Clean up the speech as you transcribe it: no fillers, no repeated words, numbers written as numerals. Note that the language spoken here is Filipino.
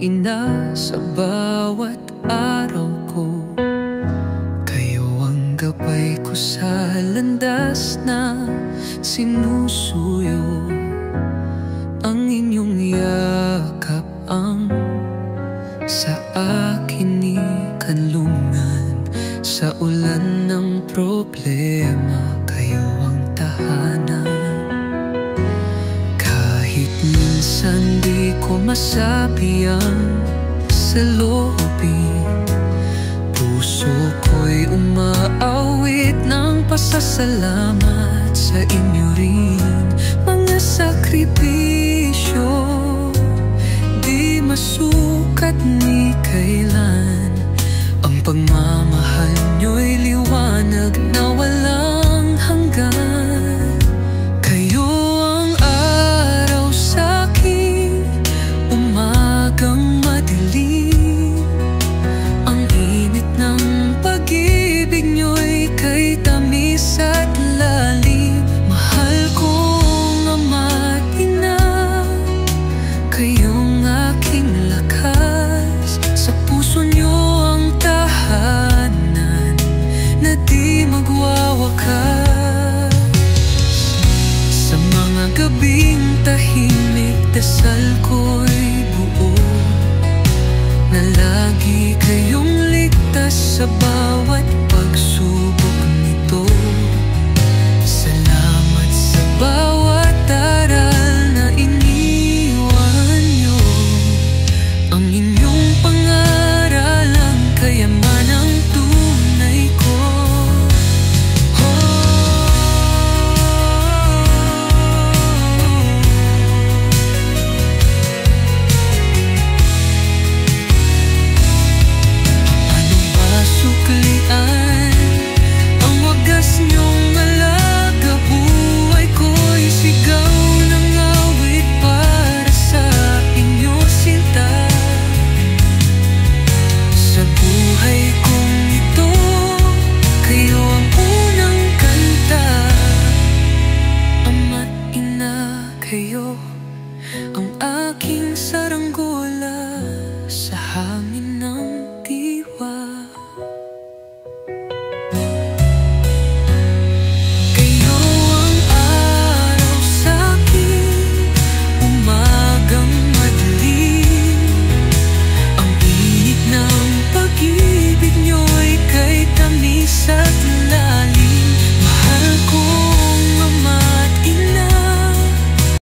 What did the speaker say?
ina sa bawat araw ko. Kayo ang gabay ko sa landas na sinusuyo. Ang inyong yakap ang sa akin ni kanlungan. Sa ulan ng problema, kayo ang tahanan. Kahit minsan di ko masabi ang saloobin, puso ko'y umaawit ng pasasalamat sa inyo rin. Mga sakripisyo di masukat ni kailan. Ang pagmamahal nyo'y liwanag na walang hanggan. Kayo ang araw sa'kin, umagang madilim. Ang init ng pag-ibig nyo'y kay tamis at lalim. Mahal kong ama't ina, kayong aking lakas. Sa puso nyo ang tahanan na di magwawakas. Sa mga gabing tahimik, dasal ko'y buo na lagi kayong ligtas sa bawat